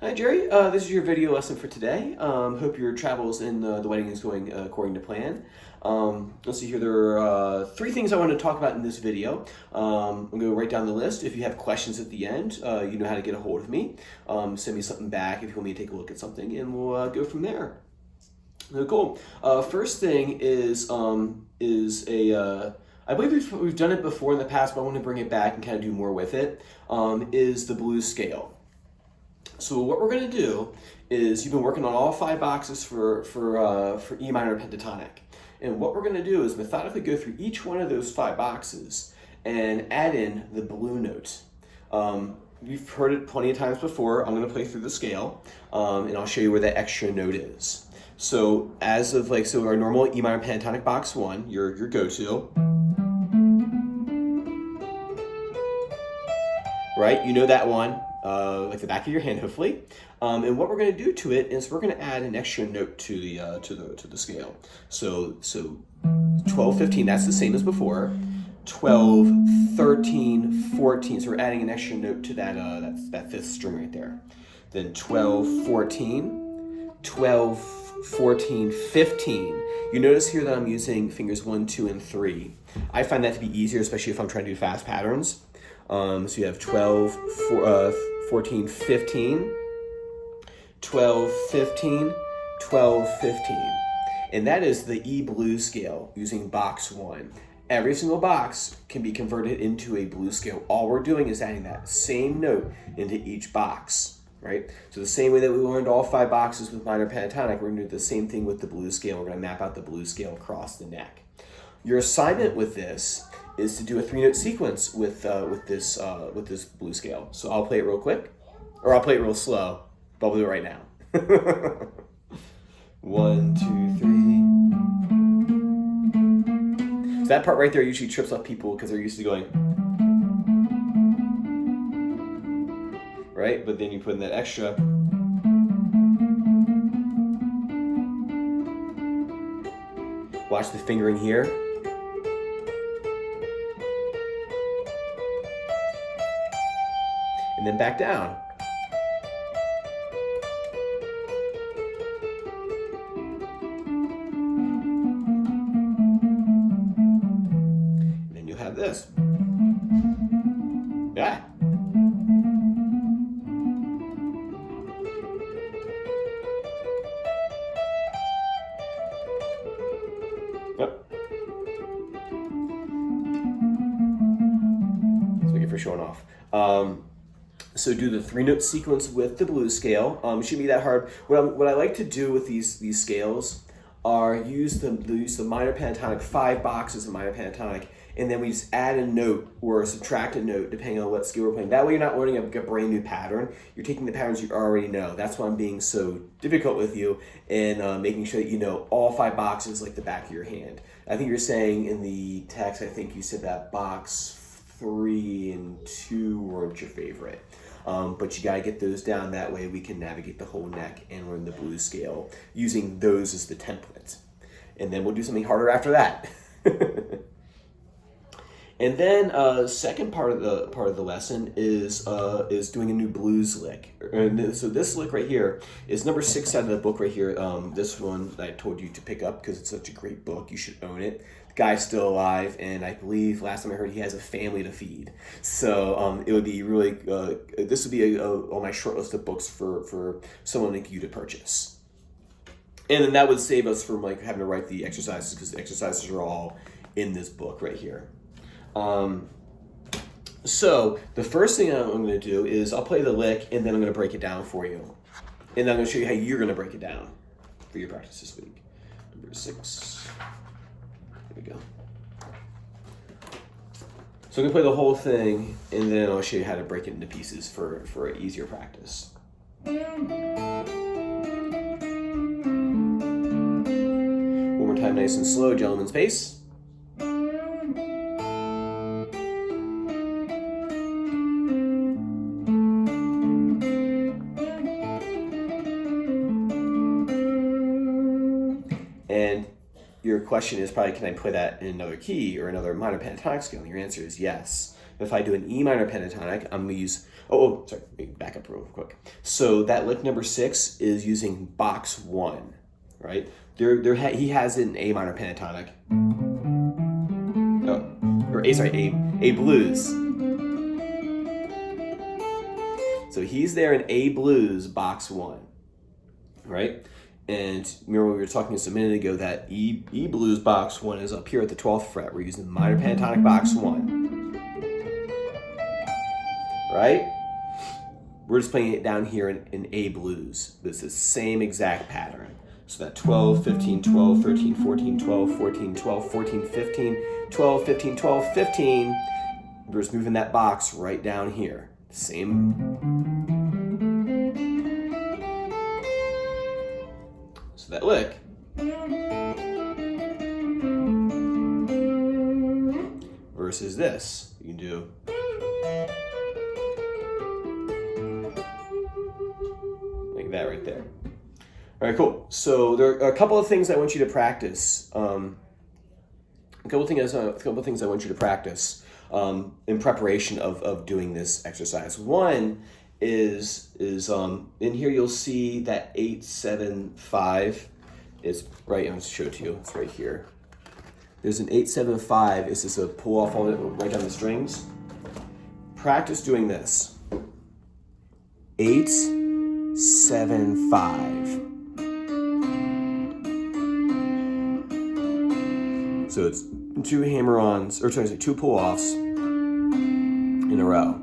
Hi Jerry, this is your video lesson for today. Hope your travels in the wedding is going according to plan. Let's see here, there are three things I want to talk about in this video. I'm going to write down the list. If you have questions at the end, you know how to get a hold of me. Send me something back if you want me to take a look at something, and we'll go from there. Cool. First thing is I believe we've done it before in the past, but I want to bring it back and kind of do more with it. Is the blues scale. So what we're going to do is you've been working on all five boxes for E minor pentatonic. And what we're going to do is methodically go through each one of those five boxes and add in the blue note. You've heard it plenty of times before. I'm going to play through the scale, and I'll show you where that extra note is. So so our normal E minor pentatonic box one, your go-to, right? You know that one, like the back of your hand, hopefully. And what we're going to do to it is we're going to add an extra note to the scale. So 12, 15, that's the same as before. 12, 13, 14. So we're adding an extra note to that fifth string right there. Then 12, 14, 12, 14, 15. You notice here that I'm using fingers 1, 2, and 3. I find that to be easier, especially if I'm trying to do fast patterns. So you have 12, 14, 15, 12, 15, 12, 15. And that is the E blues scale using box one. Every single box can be converted into a blues scale. All we're doing is adding that same note into each box, right? So the same way that we learned all five boxes with minor pentatonic, we're gonna do the same thing with the blues scale. We're gonna map out the blues scale across the neck. Your assignment with this is to do a 3-note sequence with this blues scale. So I'll play it real quick, or I'll play it real slow, but I'll do it right now. 1, 2, 3. So that part right there usually trips up people because they're used to going, right? But then you put in that extra. Watch the fingering here. And then back down. And then you'll have this. Yeah. Yep. That's what you get for showing off. So do the 3-note sequence with the blues scale. It shouldn't be that hard. What I like to do with these scales are use the minor pentatonic, 5 boxes of minor pentatonic, and then we just add a note or subtract a note depending on what scale we're playing. That way you're not learning a brand new pattern. You're taking the patterns you already know. That's why I'm being so difficult with you and making sure that you know all 5 boxes like the back of your hand. I think you're saying in the text, I think you said that box 3 and 2 weren't your favorite. But you gotta get those down, that way we can navigate the whole neck and learn the blues scale using those as the template. And then we'll do something harder after that. And then second part of the lesson is doing a new blues lick. And so this lick right here is number 6 out of the book right here. This one that I told you to pick up because it's such a great book. You should own it. The guy's still alive, and I believe last time I heard he has a family to feed. So it would be really this would be on my short list of books for someone like you to purchase. And then that would save us from like having to write the exercises because the exercises are all in this book right here. So the first thing I'm going to do is I'll play the lick and then I'm going to break it down for you. And then I'm going to show you how you're going to break it down for your practice this week. Number 6. There we go. So I'm going to play the whole thing and then I'll show you how to break it into pieces for easier practice. One more time, nice and slow, gentleman's pace. And your question is probably, can I play that in another key or another minor pentatonic scale? And your answer is yes. If I do an E minor pentatonic, I'm going to use, sorry, let me back up real quick. So that lick number 6 is using box 1, right? He has it in A minor pentatonic. A blues. So he's there in A blues, box 1, right? And remember we were talking just a minute ago that E blues box 1 is up here at the 12th fret. We're using minor pentatonic box 1, right? We're just playing it down here in A blues. It's the same exact pattern. So that 12, 15, 12, 13, 14, 12, 14, 12, 14, 15, 12, 15, 12, 15. We're just moving that box right down here. Same. So that lick. Versus this. You can do. Like that right there. All right, cool. So there are a couple of things I want you to practice. A couple of things I want you to practice in preparation of doing this exercise. One is in here you'll see that 8-7-5 is right. I'm going to show it to you. It's right here. There's an 8-7-5. It's just a pull off on it right down the strings. Practice doing this. 8-7-5. So it's 2 hammer-ons, or sorry, 2 pull-offs in a row.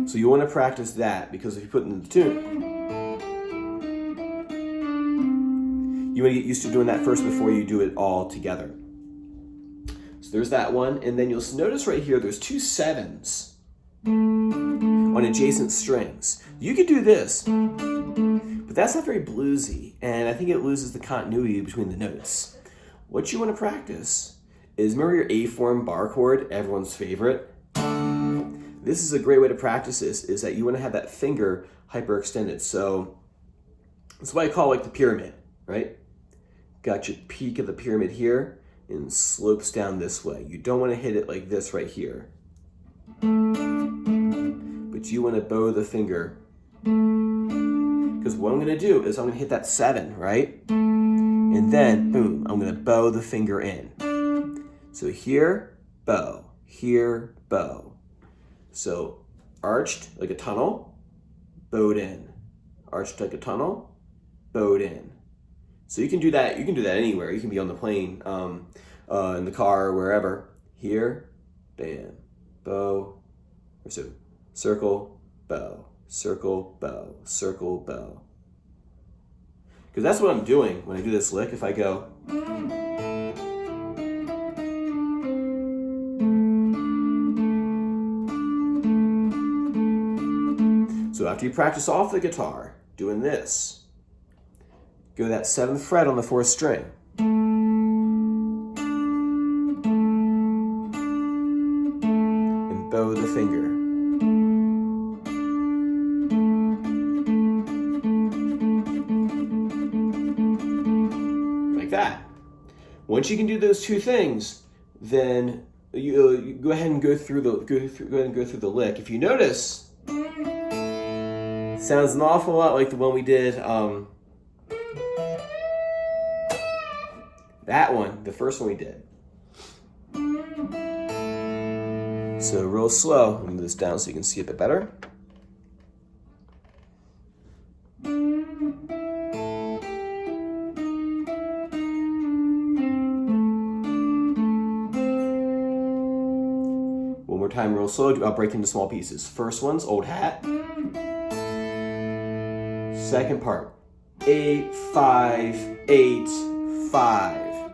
So you want to practice that because if you put it in the tune, you want to get used to doing that first before you do it all together. So there's that one, and then you'll notice right here there's 2 7s on adjacent strings. You could do this, but that's not very bluesy, and I think it loses the continuity between the notes. What you want to practice is, remember your A-form bar chord, everyone's favorite? This is a great way to practice this, is that you want to have that finger hyperextended. So that's what I call like the pyramid, right? Got your peak of the pyramid here and slopes down this way. You don't want to hit it like this right here. But you want to bow the finger. Because what I'm going to do is I'm going to hit that 7, right? And then, boom, I'm going to bow the finger in. So here, bow. Here, bow. So arched like a tunnel, bowed in. Arched like a tunnel, bowed in. So you can do that. You can do that anywhere. You can be on the plane, in the car, wherever. Here, bam, bow. So circle, bow, circle, bow, circle, bow. Because that's what I'm doing when I do this lick. If I go. So after you practice off the guitar, doing this, go to that 7th fret on the 4th string. And bow the finger. Like that. Once you can do those 2 things, then you go ahead and go through the lick. If you notice, sounds an awful lot like the one we did, that one, the first one we did. So real slow, let me move this down so you can see it a bit better. One more time, real slow, I'll break into small pieces. First one's old hat. Second part, 8, 5, 8, 5.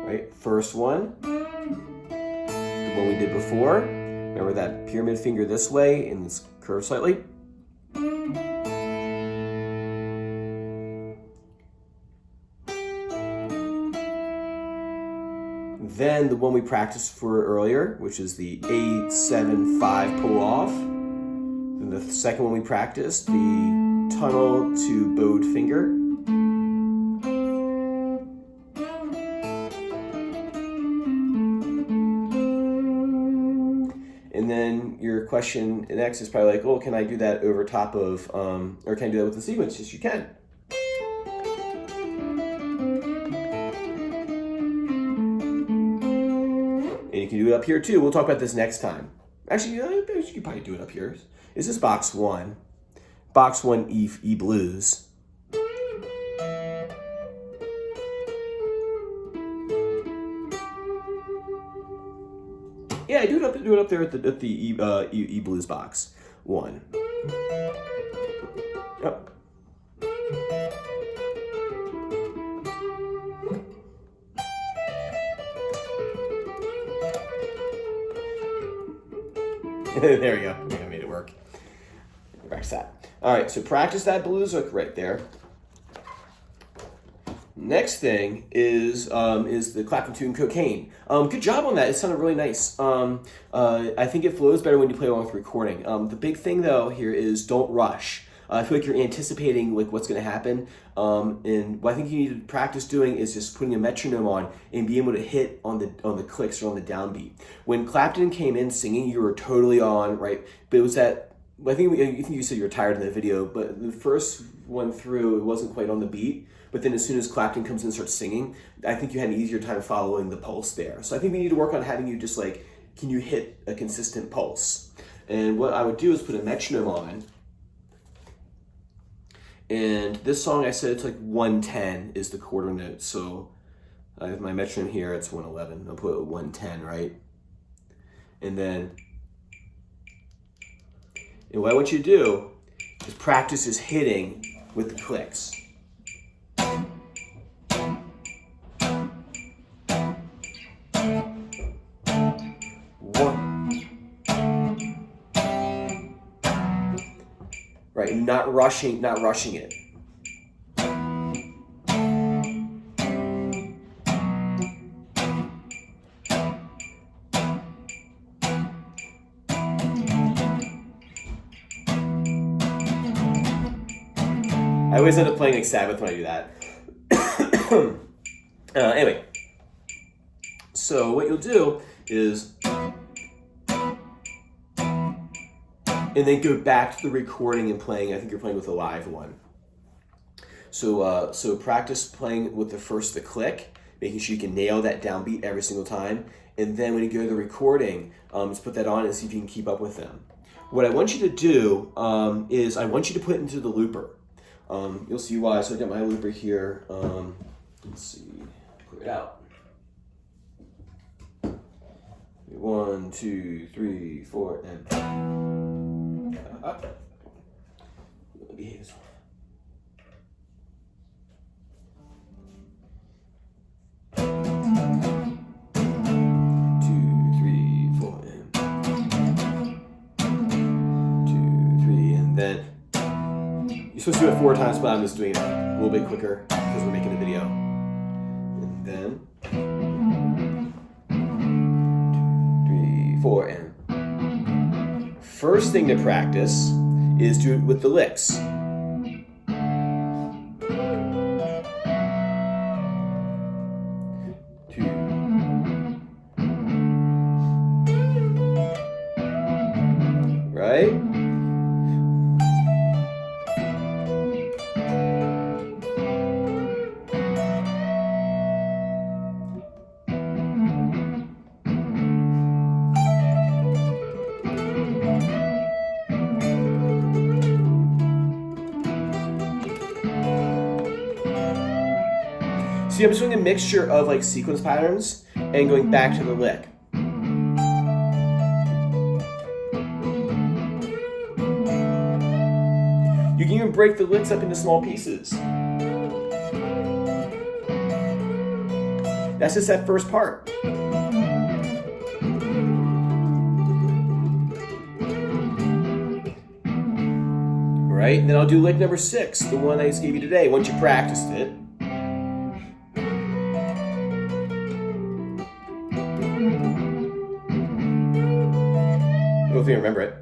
Right, first one, the one we did before. Remember that pyramid finger this way and it's curved slightly. Then the one we practiced for earlier, which is the 8, 7, 5 pull off. The second one we practiced, the tunnel to bowed finger. And then your question next is probably like, oh, can I do that over top of, or can I do that with the sequence? Yes, you can. And you can do it up here too. We'll talk about this next time. Actually, you could probably do it up here. This is box 1. Box 1 E blues. Yeah, do it up there at the E blues box 1. Yep. There we go. I made it work. Practice that. All right, so practice that blues hook right there. Next thing is the Clapton tune Cocaine. Good job on that. It sounded really nice. I think it flows better when you play along with recording. The big thing though here is don't rush. I feel like you're anticipating like what's going to happen. And what I think you need to practice doing is just putting a metronome on and being able to hit on the clicks or on the downbeat. When Clapton came in singing, you were totally on, right? But it was that. I think you said you were tired in the video, but the first one through, it wasn't quite on the beat. But then as soon as Clapton comes in and starts singing, I think you had an easier time following the pulse there. So I think we need to work on having you just like, can you hit a consistent pulse? And what I would do is put a metronome on. And this song, I said it's like 110 is the quarter note. So I have my metronome here, it's 111. I'll put 110, right? And then, and what I want you to do is practice is hitting with the clicks. Right, not rushing it. I always end up playing like Sabbath when I do that. Anyway, so what you'll do is, and then go back to the recording and playing. I think you're playing with a live one. So practice playing with the click, making sure you can nail that downbeat every single time. And then when you go to the recording, just put that on and see if you can keep up with them. What I want you to do is I want you to put it into the looper. You'll see why. So I got my looper here. Let's see, clear it out. 1, 2, 3, 4, and up. Let me behave this one. You're supposed to do it 4 times, but I'm just doing it a little bit quicker because we're making a video. And then 2, 3, 4, and first thing to practice is do it with the licks. Right? See, I'm just doing a mixture of like sequence patterns and going back to the lick. You can even break the licks up into small pieces. That's just that first part. Right? And then I'll do lick number 6, the one I just gave you today, once you practiced it. Hopefully you remember it.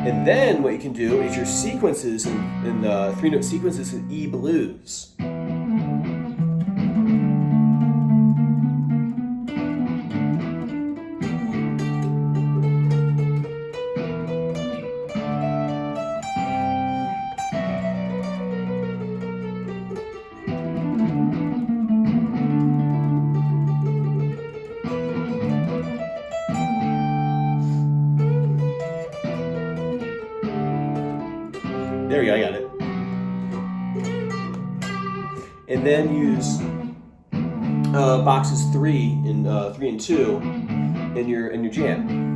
And then what you can do is your sequences in the 3-note sequences in E blues. There we go, I got it. And then use boxes 3 and 2 in your jam.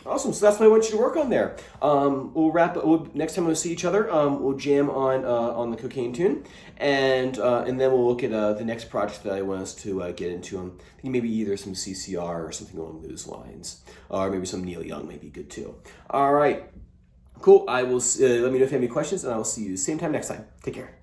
Awesome. So that's what I want you to work on there. We'll wrap. Next time we'll see each other, we'll jam on the cocaine tune, and then we'll look at the next project that I want us to get into. I'm thinking maybe either some CCR or something along those lines, or maybe some Neil Young may be good too. All right, cool. I will let me know if you have any questions, and I will see you same time next time. Take care.